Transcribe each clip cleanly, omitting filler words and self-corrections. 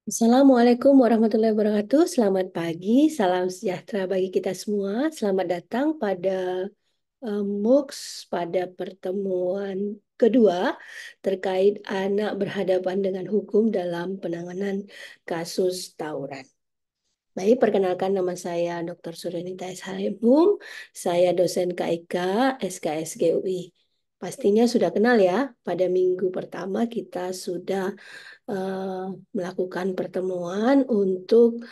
Assalamualaikum warahmatullahi wabarakatuh. Selamat pagi, salam sejahtera bagi kita semua. Selamat datang pada MOOCs pada pertemuan kedua terkait anak berhadapan dengan hukum dalam penanganan kasus tawuran. Baik, perkenalkan nama saya Dr. Suryanita S. Haibum. Saya dosen KIK SKSG UI. Pastinya sudah kenal ya, pada minggu pertama kita sudah eh, melakukan pertemuan untuk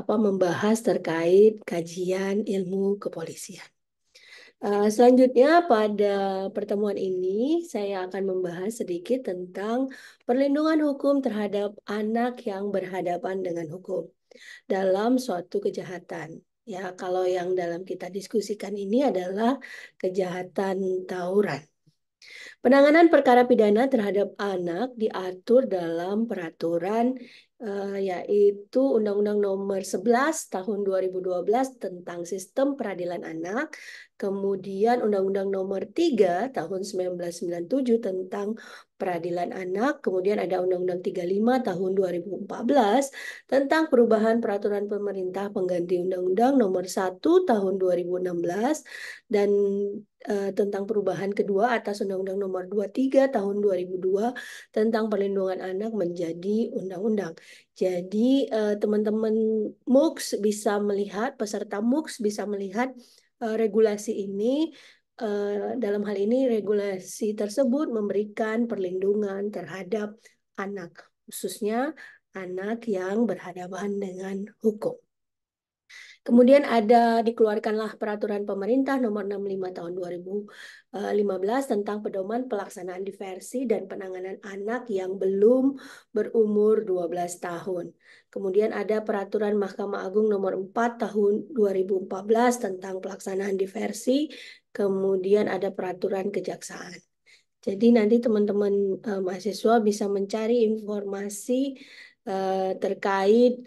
membahas terkait kajian ilmu kepolisian. Selanjutnya pada pertemuan ini saya akan membahas sedikit tentang perlindungan hukum terhadap anak yang berhadapan dengan hukum dalam suatu kejahatan. Ya, kalau yang dalam kita diskusikan ini adalah kejahatan tawuran. Penanganan perkara pidana terhadap anak diatur dalam peraturan yaitu Undang-Undang Nomor 11 Tahun 2012 tentang Sistem Peradilan Anak, kemudian Undang-Undang Nomor 3 Tahun 1997 tentang Peradilan Anak, kemudian ada Undang-Undang 35 Tahun 2014 tentang perubahan peraturan pemerintah pengganti Undang-Undang Nomor 1 Tahun 2016 dan tentang perubahan kedua atas Undang-Undang Nomor 23 Tahun 2002 tentang perlindungan anak menjadi undang-undang. Jadi teman-teman MUKS bisa melihat, peserta MUKS bisa melihat regulasi ini. Dalam hal ini regulasi tersebut memberikan perlindungan terhadap anak, khususnya anak yang berhadapan dengan hukum. Kemudian dikeluarkanlah peraturan pemerintah nomor 65 tahun 2015 tentang pedoman pelaksanaan diversi dan penanganan anak yang belum berumur 12 tahun. Kemudian ada peraturan Mahkamah Agung nomor 4 tahun 2014 tentang pelaksanaan diversi. Kemudian ada peraturan kejaksaan. Jadi nanti teman-teman mahasiswa bisa mencari informasi terkait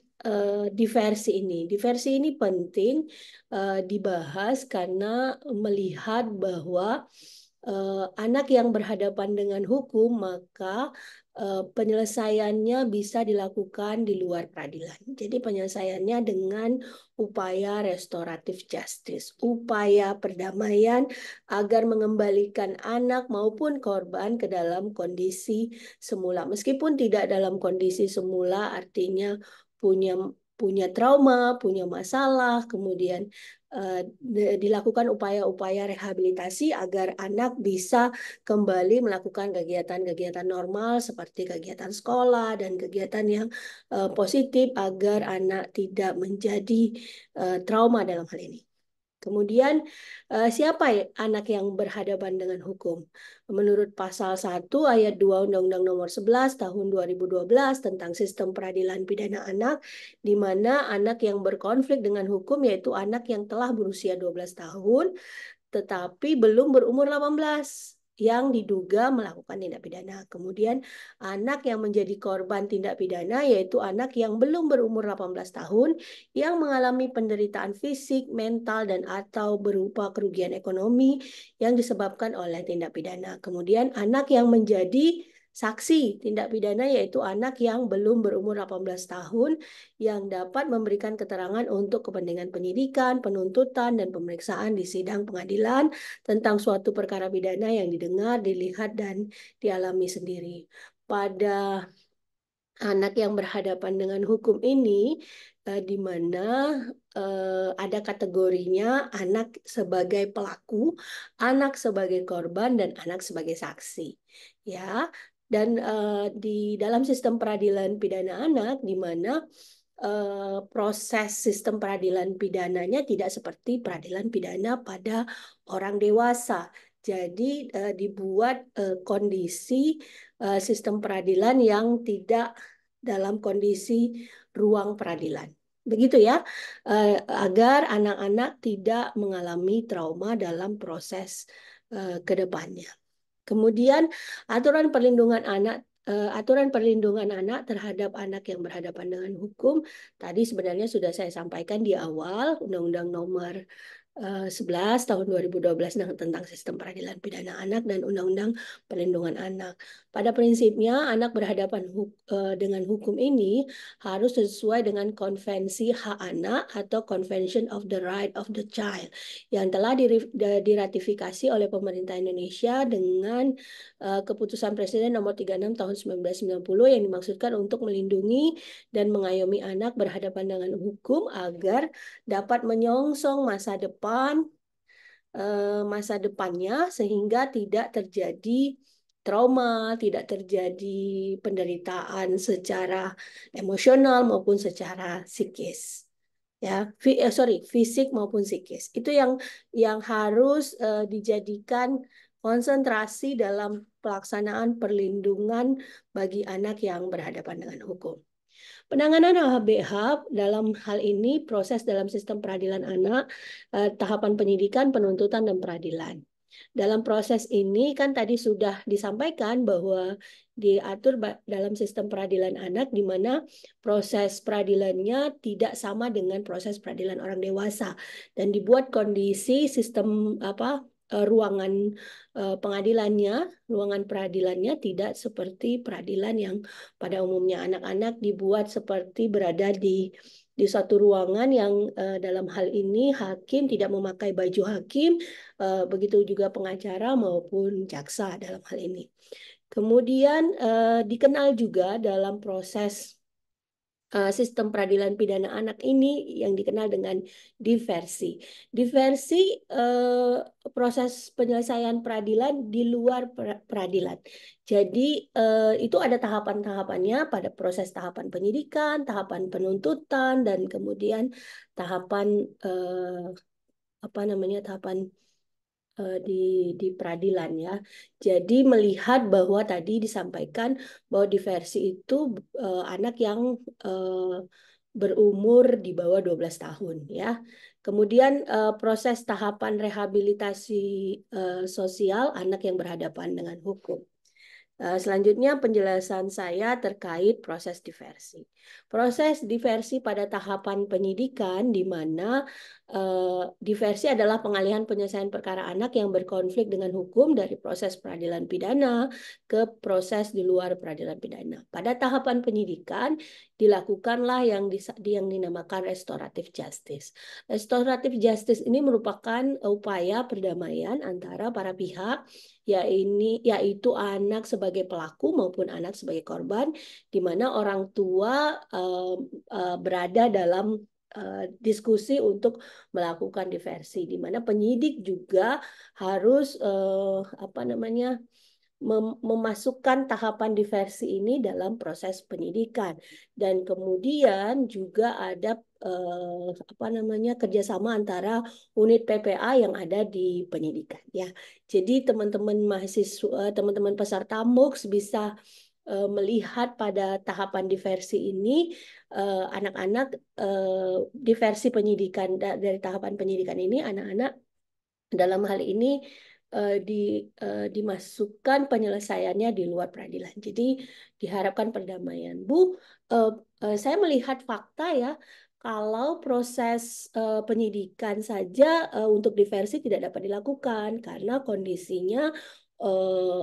diversi ini. Diversi ini penting dibahas karena melihat bahwa anak yang berhadapan dengan hukum maka penyelesaiannya bisa dilakukan di luar peradilan. Jadi penyelesaiannya dengan upaya restoratif justice, upaya perdamaian agar mengembalikan anak maupun korban ke dalam kondisi semula. Meskipun tidak dalam kondisi semula, artinya punya punya trauma, punya masalah, kemudian dilakukan upaya-upaya rehabilitasi agar anak bisa kembali melakukan kegiatan-kegiatan normal seperti kegiatan sekolah dan kegiatan yang positif agar anak tidak menjadi trauma dalam hal ini. Kemudian siapa anak yang berhadapan dengan hukum? Menurut pasal 1 ayat 2 Undang-Undang Nomor 11 Tahun 2012 tentang Sistem Peradilan Pidana Anak, di mana anak yang berkonflik dengan hukum yaitu anak yang telah berusia 12 tahun tetapi belum berumur 18 yang diduga melakukan tindak pidana. Kemudian anak yang menjadi korban tindak pidana yaitu anak yang belum berumur 18 tahun yang mengalami penderitaan fisik, mental, dan atau berupa kerugian ekonomi yang disebabkan oleh tindak pidana. Kemudian anak yang menjadi saksi tindak pidana yaitu anak yang belum berumur 18 tahun yang dapat memberikan keterangan untuk kepentingan penyidikan, penuntutan, dan pemeriksaan di sidang pengadilan tentang suatu perkara pidana yang didengar, dilihat, dan dialami sendiri. Pada anak yang berhadapan dengan hukum ini, di mana ada kategorinya anak sebagai pelaku, anak sebagai korban, dan anak sebagai saksi. Ya, dan di dalam sistem peradilan pidana anak, di mana proses sistem peradilan pidananya tidak seperti peradilan pidana pada orang dewasa. Jadi dibuat kondisi sistem peradilan yang tidak dalam kondisi ruang peradilan. Begitu ya, agar anak-anak tidak mengalami trauma dalam proses ke depannya. Kemudian aturan perlindungan anak terhadap anak yang berhadapan dengan hukum tadi sebenarnya sudah saya sampaikan di awal Undang-Undang Nomor 11 tahun 2012 tentang Sistem Peradilan Pidana Anak dan Undang-Undang Perlindungan Anak. Pada prinsipnya, anak berhadapan dengan hukum ini harus sesuai dengan Konvensi Hak Anak atau Convention of the Right of the Child yang telah diratifikasi oleh pemerintah Indonesia dengan Keputusan Presiden nomor 36 tahun 1990 yang dimaksudkan untuk melindungi dan mengayomi anak berhadapan dengan hukum agar dapat menyongsong masa depannya sehingga tidak terjadi trauma, tidak terjadi penderitaan secara emosional maupun secara psikis. Ya, fisik maupun psikis. Itu yang harus dijadikan konsentrasi dalam pelaksanaan perlindungan bagi anak yang berhadapan dengan hukum. Penanganan HBH dalam hal ini proses dalam sistem peradilan anak, tahapan penyidikan, penuntutan, dan peradilan. Dalam proses ini kan tadi sudah disampaikan bahwa diatur dalam sistem peradilan anak di mana proses peradilannya tidak sama dengan proses peradilan orang dewasa dan dibuat kondisi sistem ruangan ruangan peradilannya tidak seperti peradilan yang pada umumnya anak-anak dibuat seperti berada di suatu ruangan yang dalam hal ini hakim tidak memakai baju hakim, begitu juga pengacara maupun jaksa dalam hal ini. Kemudian dikenal juga dalam proses sistem peradilan pidana anak ini yang dikenal dengan diversi. Diversi proses penyelesaian peradilan di luar peradilan. Jadi itu ada tahapan-tahapannya pada proses tahapan penyidikan, tahapan penuntutan, dan kemudian tahapan tahapan di peradilan ya. Jadi melihat bahwa tadi disampaikan bahwa diversi itu anak yang berumur di bawah 12 tahun ya. Kemudian proses tahapan rehabilitasi sosial anak yang berhadapan dengan hukum. Selanjutnya penjelasan saya terkait proses diversi. Proses diversi pada tahapan penyidikan di mana diversi adalah pengalihan penyelesaian perkara anak yang berkonflik dengan hukum dari proses peradilan pidana ke proses di luar peradilan pidana. Pada tahapan penyidikan dilakukanlah yang dinamakan restoratif justice. Restoratif justice ini merupakan upaya perdamaian antara para pihak yaitu anak sebagai pelaku maupun anak sebagai korban, di mana orang tua berada dalam diskusi untuk melakukan diversi, di mana penyidik juga harus memasukkan tahapan diversi ini dalam proses penyidikan dan kemudian juga ada kerjasama antara unit PPA yang ada di penyidikan ya. Jadi teman-teman mahasiswa, teman-teman peserta MUKS bisa melihat pada tahapan diversi ini anak-anak diversi penyidikan dari tahapan penyidikan ini anak-anak dalam hal ini dimasukkan penyelesaiannya di luar peradilan. Jadi diharapkan perdamaian. Bu, saya melihat fakta ya, kalau proses penyidikan saja untuk diversi tidak dapat dilakukan karena kondisinya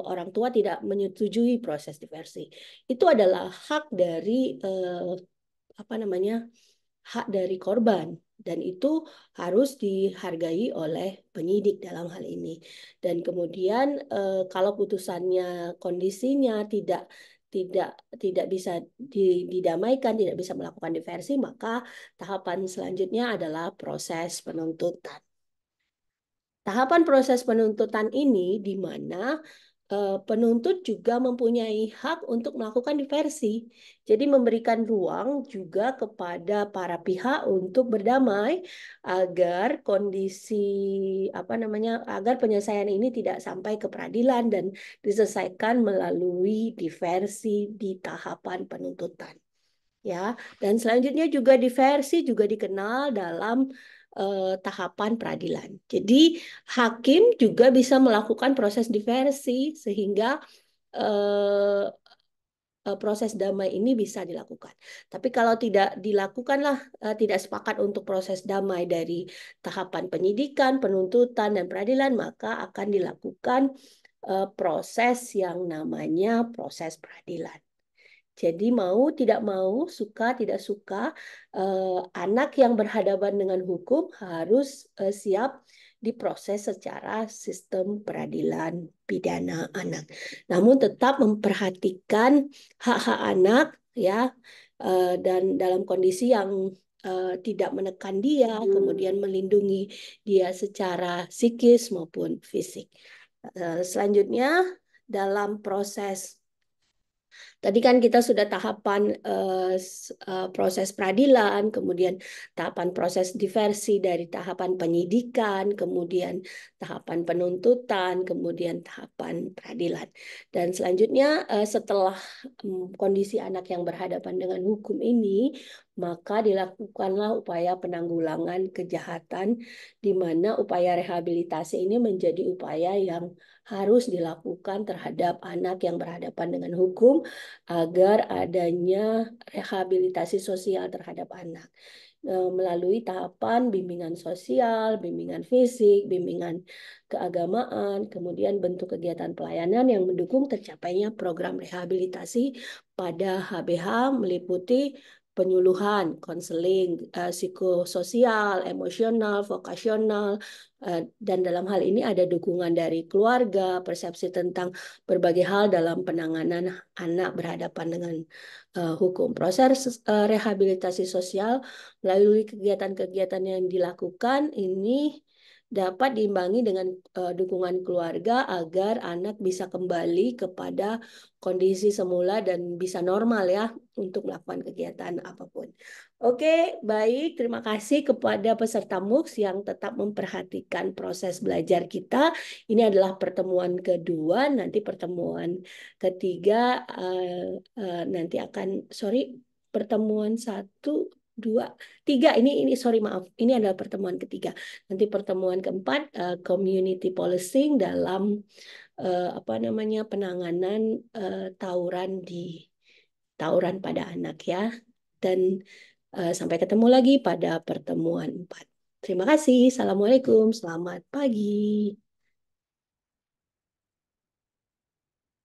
orang tua tidak menyetujui proses diversi. Itu adalah hak dari hak dari korban dan itu harus dihargai oleh penyidik dalam hal ini. Dan kemudian kalau putusannya kondisinya tidak tidak bisa didamaikan, tidak bisa melakukan diversi, maka tahapan selanjutnya adalah proses penuntutan. Tahapan proses penuntutan ini di mana penuntut juga mempunyai hak untuk melakukan diversi. Jadi memberikan ruang juga kepada para pihak untuk berdamai agar kondisi agar penyelesaian ini tidak sampai ke peradilan dan diselesaikan melalui diversi di tahapan penuntutan. Ya, dan selanjutnya juga diversi juga dikenal dalam tahapan peradilan. Jadi hakim juga bisa melakukan proses diversi sehingga proses damai ini bisa dilakukan. Tapi kalau tidak dilakukanlah, tidak sepakat untuk proses damai dari tahapan penyidikan, penuntutan, dan peradilan, maka akan dilakukan proses yang namanya proses peradilan. Jadi mau tidak mau, suka tidak suka, anak yang berhadapan dengan hukum harus siap diproses secara sistem peradilan pidana anak. Namun tetap memperhatikan hak-hak anak ya, dan dalam kondisi yang tidak menekan dia, kemudian melindungi dia secara psikis maupun fisik. Selanjutnya dalam proses tadi kan kita sudah tahapan proses peradilan, kemudian tahapan proses diversi dari tahapan penyidikan, kemudian tahapan penuntutan, kemudian tahapan peradilan. Dan selanjutnya setelah kondisi anak yang berhadapan dengan hukum ini, maka dilakukanlah upaya penanggulangan kejahatan, di mana upaya rehabilitasi ini menjadi upaya yang harus dilakukan terhadap anak yang berhadapan dengan hukum agar adanya rehabilitasi sosial terhadap anak melalui tahapan bimbingan sosial, bimbingan fisik, bimbingan keagamaan, kemudian bentuk kegiatan pelayanan yang mendukung tercapainya program rehabilitasi pada HBH meliputi penyuluhan, konseling, psikososial, emosional, vokasional, dan dalam hal ini ada dukungan dari keluarga, persepsi tentang berbagai hal dalam penanganan anak berhadapan dengan hukum. Proses rehabilitasi sosial melalui kegiatan-kegiatan yang dilakukan ini dapat diimbangi dengan dukungan keluarga agar anak bisa kembali kepada kondisi semula dan bisa normal ya untuk melakukan kegiatan apapun. Oke, baik. Terima kasih kepada peserta MUX yang tetap memperhatikan proses belajar kita. Ini adalah pertemuan kedua. Nanti pertemuan ketiga nanti akan, sorry, pertemuan satu, dua, tiga. Ini sorry maaf. Ini adalah pertemuan ketiga. Nanti pertemuan keempat community policing dalam apa namanya penanganan tawuran pada anak ya. Dan sampai ketemu lagi pada pertemuan 4. Terima kasih. Assalamualaikum. Selamat pagi.